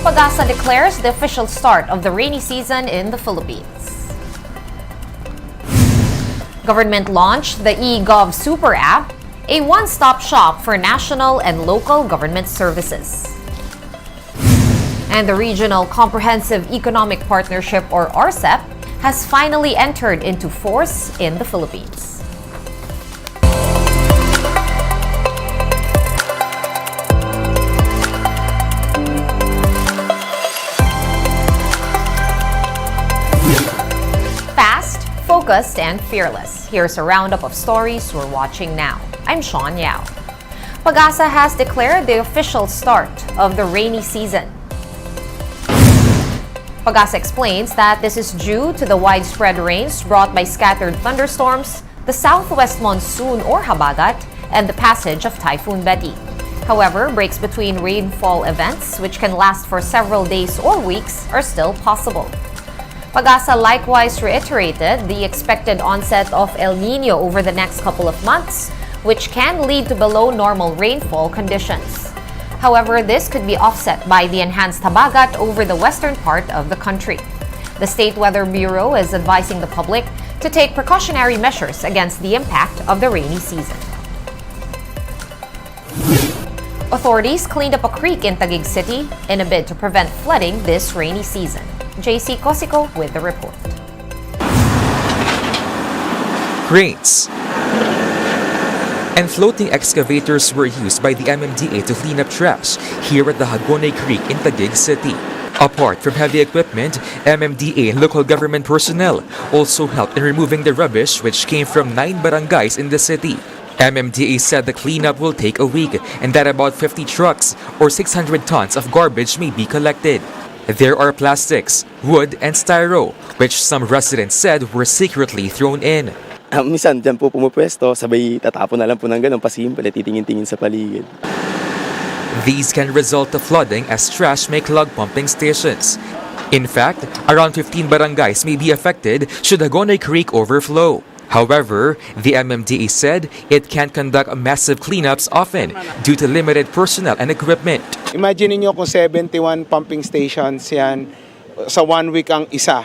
Pag-asa declares the official start of the rainy season in the Philippines. Government launched the eGov Super App, a one-stop shop for national and local government services. And the Regional Comprehensive Economic Partnership, or RCEP, has finally entered into force in the Philippines. Fast, focused, and fearless. Here's a roundup of stories we're watching now. I'm Sean Yao. Pag-asa has declared the official start of the rainy season. Pag-asa explains that this is due to the widespread rains brought by scattered thunderstorms, the southwest monsoon or habagat, and the passage of Typhoon Betty. However, breaks between rainfall events, which can last for several days or weeks, are still possible. Pag-asa likewise reiterated the expected onset of El Nino over the next couple of months, which can lead to below normal rainfall conditions. However, this could be offset by the enhanced habagat over the western part of the country. The State Weather Bureau is advising the public to take precautionary measures against the impact of the rainy season. Authorities cleaned up a creek in Taguig City in a bid to prevent flooding this rainy season. JC Cosico with the report. Cranes and floating excavators were used by the MMDA to clean up trash here at the Hagonoy Creek in Taguig City. Apart from heavy equipment, MMDA and local government personnel also helped in removing the rubbish which came from 9 barangays in the city. MMDA said the cleanup will take a week and that about 50 trucks or 600 tons of garbage may be collected. There are plastics, wood, and styro, which some residents said were secretly thrown in. Minsan dyan po pumupwesto, sabay tatapon na lang po ng ganun, pasimple, titingin-tingin sa paligid. These can result to flooding as trash may clog pumping stations. In fact, around 15 barangays may be affected should Hagonoy Creek overflow. However, the MMDA said it can't conduct massive cleanups often due to limited personnel and equipment. Imagine niyo kung 71 pumping stations yan, sa 1 week ang isa.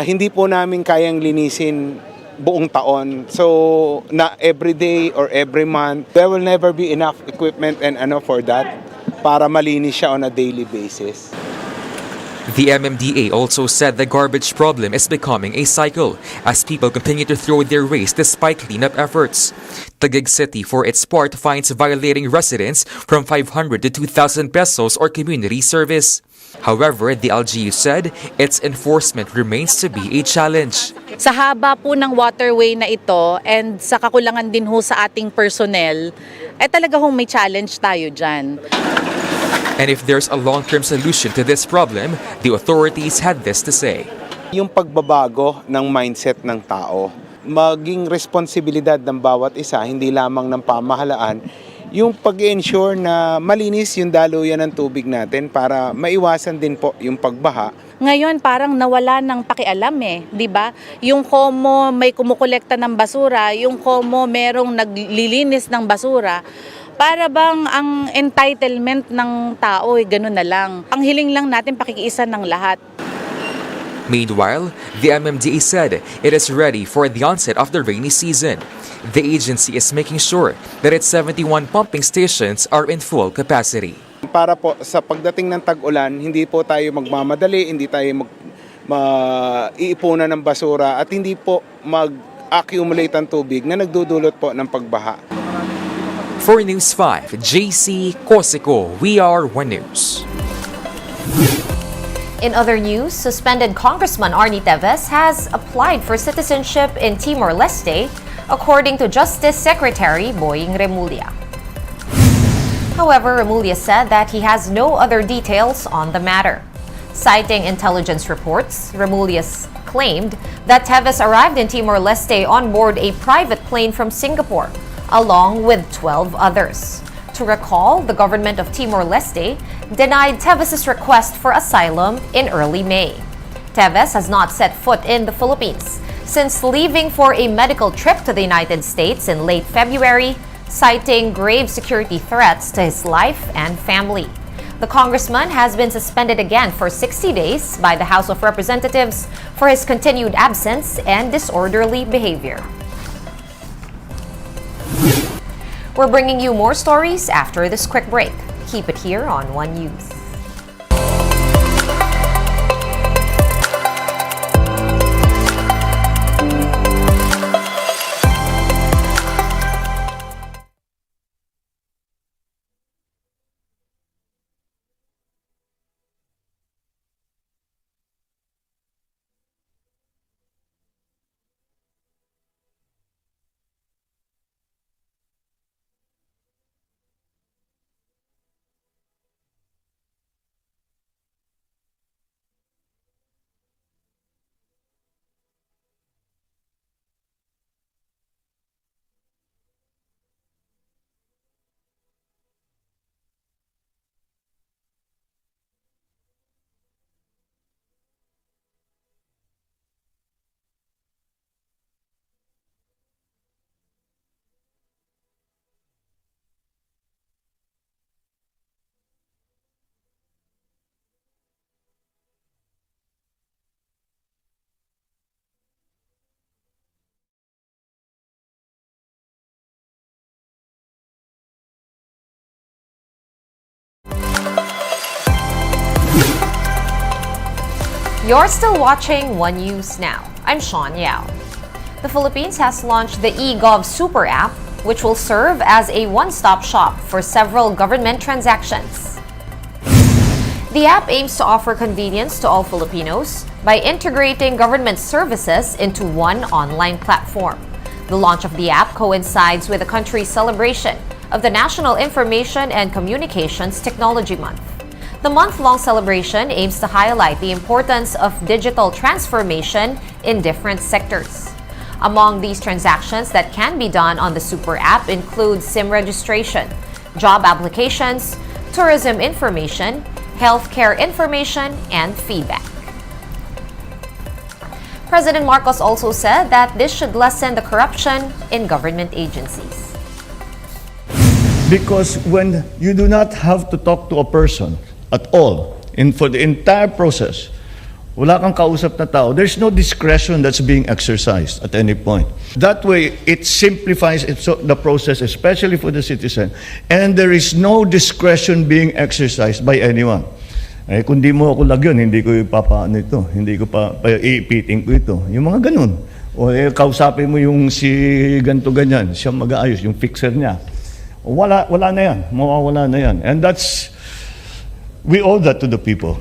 Hindi po namin kayang linisin buong taon. So, na every day or every month, there will never be enough equipment and for that para malinis siya on a daily basis. The MMDA also said the garbage problem is becoming a cycle as people continue to throw their waste despite cleanup efforts. Taguig City, for its part, finds violating residents from 500 to 2,000 pesos or community service. However, the LGU said its enforcement remains to be a challenge. Sa haba po ng waterway na ito and sa kakulangan din ho sa ating personnel, talaga hong may challenge tayo dyan. And if there's a long-term solution to this problem, the authorities had this to say. Yung pagbabago ng mindset ng tao, maging responsibilidad ng bawat isa, hindi lamang ng pamahalaan, yung pag-ensure na malinis yung daluyan ng tubig natin para maiwasan din po yung pagbaha. Ngayon parang nawala ng pakialam di ba? Yung KOMO may kumukolekta ng basura, yung KOMO merong naglilinis ng basura. Para bang ang entitlement ng tao ganun na lang. Ang hiling lang natin pakikiisa ng lahat. Meanwhile, the MMDA said it is ready for the onset of the rainy season. The agency is making sure that its 71 pumping stations are in full capacity. Para po sa pagdating ng tag-ulan, hindi po tayo magmamadali, hindi tayo iipunan ng basura at hindi po mag-accumulate ang tubig na nagdudulot po ng pagbaha. For News 5, JC Cosico, we are One News. In other news, suspended Congressman Arnie Teves has applied for citizenship in Timor-Leste, according to Justice Secretary Boying Remulla. However, Remulla said that he has no other details on the matter. Citing intelligence reports, Remulla claimed that Teves arrived in Timor-Leste on board a private plane from Singapore, along with 12 others. To recall, the government of Timor-Leste denied Teves' request for asylum in early May. Teves has not set foot in the Philippines since leaving for a medical trip to the United States in late February, citing grave security threats to his life and family. The congressman has been suspended again for 60 days by the House of Representatives for his continued absence and disorderly behavior. We're bringing you more stories after this quick break. Keep it here on One News. You're still watching One News Now. I'm Sean Yao. The Philippines has launched the eGov Super App, which will serve as a one-stop shop for several government transactions. The app aims to offer convenience to all Filipinos by integrating government services into one online platform. The launch of the app coincides with the country's celebration of the National Information and Communications Technology Month. The month-long celebration aims to highlight the importance of digital transformation in different sectors. Among these transactions that can be done on the Super App include SIM registration, job applications, tourism information, healthcare information, and feedback. President Marcos also said that this should lessen the corruption in government agencies. Because when you do not have to talk to a person at all, for the entire process, wala kang kausap na tao, there's no discretion that's being exercised at any point. That way, it simplifies the process, especially for the citizen, and there is no discretion being exercised by anyone. Eh, kung di mo ako lagyan, hindi ko ipapaano ito, hindi ko iipiting ko ito. Yung mga ganun. O kausapin mo yung si ganto ganyan, siya mag-aayos, yung fixer niya. Wala na yan, mawawala na yan. And we owe that to the people.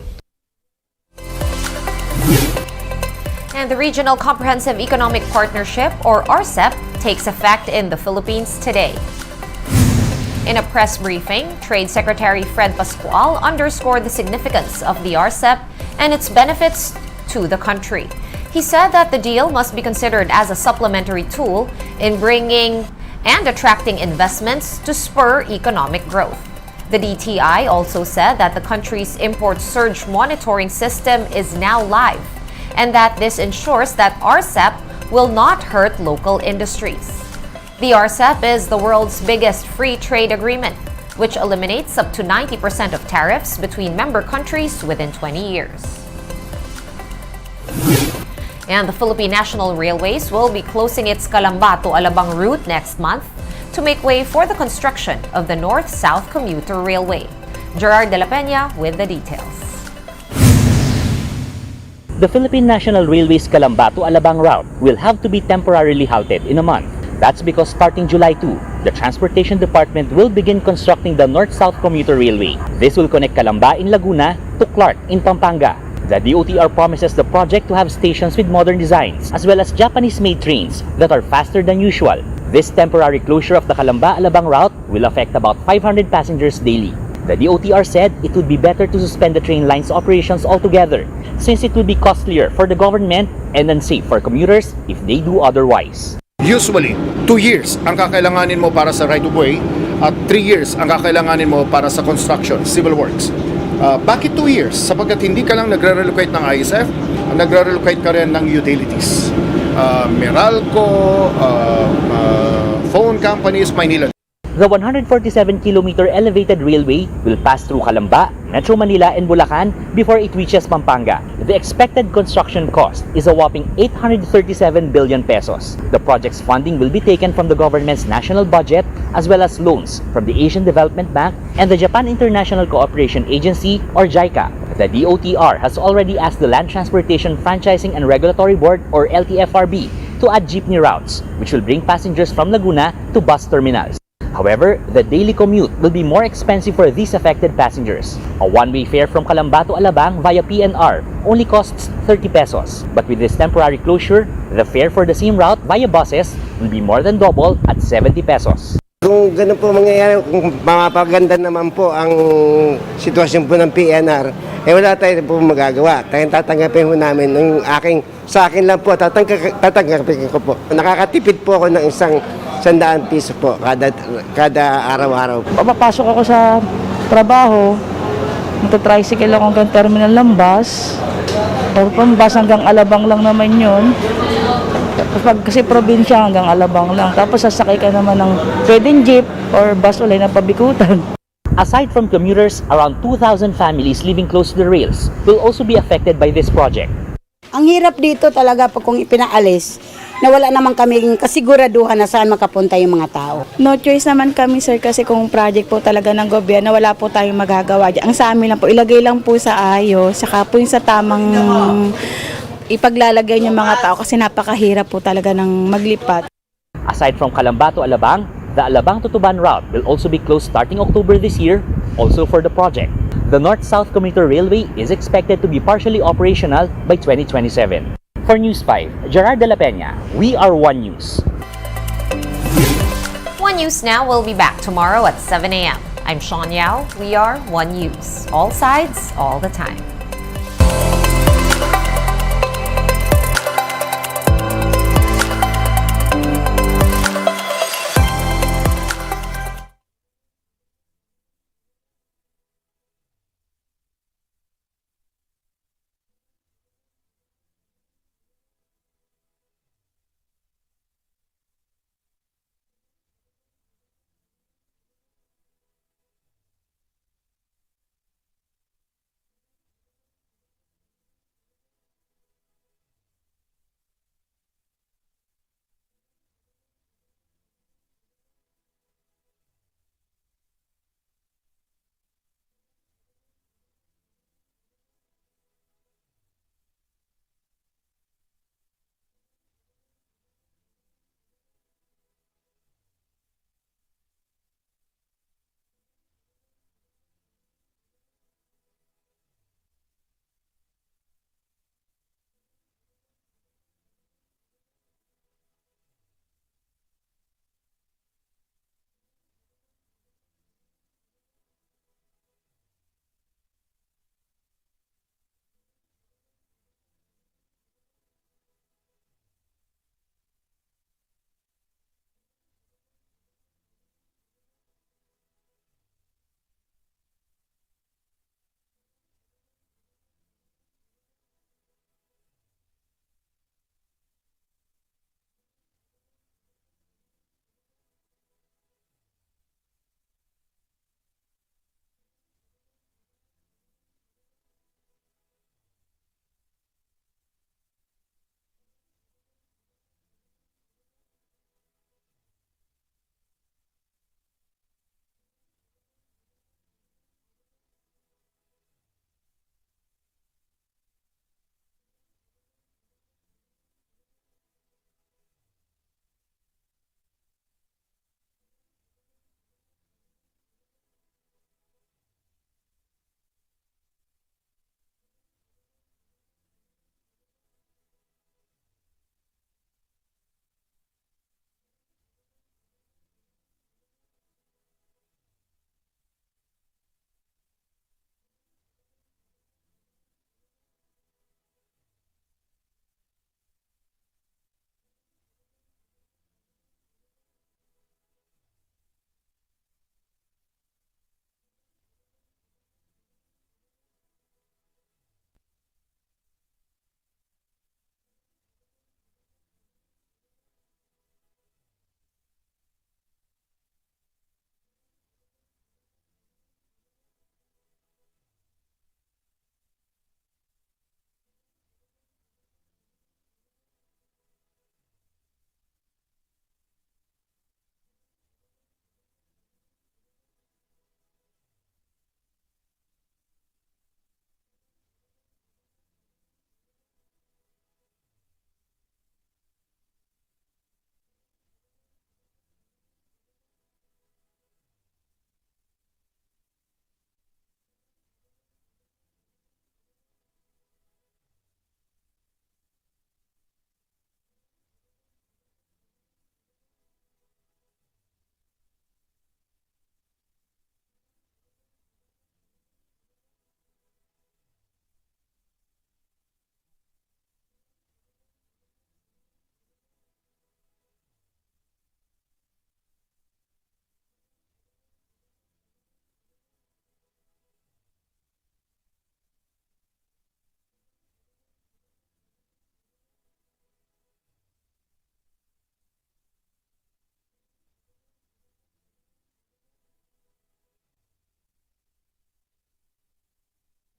And the Regional Comprehensive Economic Partnership, or RCEP, takes effect in the Philippines today. In a press briefing, Trade Secretary Fred Pascual underscored the significance of the RCEP and its benefits to the country. He said that the deal must be considered as a supplementary tool in bringing and attracting investments to spur economic growth. The DTI also said that the country's import surge monitoring system is now live and that this ensures that RCEP will not hurt local industries. The RCEP is the world's biggest free trade agreement, which eliminates up to 90% of tariffs between member countries within 20 years. And the Philippine National Railways will be closing its Calamba to Alabang route next month to make way for the construction of the North-South Commuter Railway. Gerard De La Peña with the details. The Philippine National Railways Calamba to Alabang route will have to be temporarily halted in a month. That's because starting July 2, the Transportation Department will begin constructing the North-South Commuter Railway. This will connect Calamba in Laguna to Clark in Pampanga. The DOTR promises the project to have stations with modern designs, as well as Japanese-made trains that are faster than usual. This temporary closure of the Calamba-Alabang route will affect about 500 passengers daily. The DOTR said it would be better to suspend the train line's operations altogether, since it would be costlier for the government and unsafe for commuters if they do otherwise. Usually, 2 years ang kakailanganin mo para sa right-of-way at 3 years ang kakailanganin mo para sa construction, civil works. Bakit 2 years? Sapagkat hindi ka lang nagre-relocate ng ISF, nagre-relocate ka rin ng utilities. Meralco, phone companies, Maynila. The 147-kilometer elevated railway will pass through Calamba, Metro Manila and Bulacan before it reaches Pampanga. The expected construction cost is a whopping 837 billion pesos. The project's funding will be taken from the government's national budget as well as loans from the Asian Development Bank and the Japan International Cooperation Agency or JICA. The DOTR has already asked the Land Transportation Franchising and Regulatory Board or LTFRB to add jeepney routes, which will bring passengers from Laguna to bus terminals. However, the daily commute will be more expensive for these affected passengers. A one-way fare from Calamba to Alabang via PNR only costs 30 pesos. But with this temporary closure, the fare for the same route via buses will be more than double at 70 pesos. Kung ganun po mangyayari, kung mapapaganda naman po ang sitwasyon po ng PNR, wala tayo po magagawa. Tatanggapin po namin sa akin lang po, tatanggapin ko po. Nakakatipid po ako ng isang 100 piso po kada araw-araw. Papasok ako sa trabaho, magta-tricycle ako hanggang terminal ng bus. Or kung bus hanggang Alabang lang naman yun. Kasi probinsya hanggang Alabang lang. Tapos sasakay ka naman ng pwedeng jeep or bus ulit na pabikutan. Aside from commuters, around 2,000 families living close to the rails will also be affected by this project. Ang hirap dito talaga pag kung ipinaalis, na wala naman kaming kasiguraduhan na saan makapunta yung mga tao. No choice naman kami sir kasi kung project po talaga ng gobyerno, wala po tayong magagawa dyan. Ang sa amin lang po, ilagay lang po sa ayos, saka po yung sa tamang ipaglalagay yung mga tao kasi napakahirap po talaga ng maglipat. Aside from Calamba to Alabang, the Alabang to Tuban route will also be closed starting October this year, also for the project. The North-South Commuter Railway is expected to be partially operational by 2027. For News 5, Gerard de la Peña, we are One News. One News Now will be back tomorrow at 7 a.m. I'm Sean Yao. We are One News. All sides, all the time.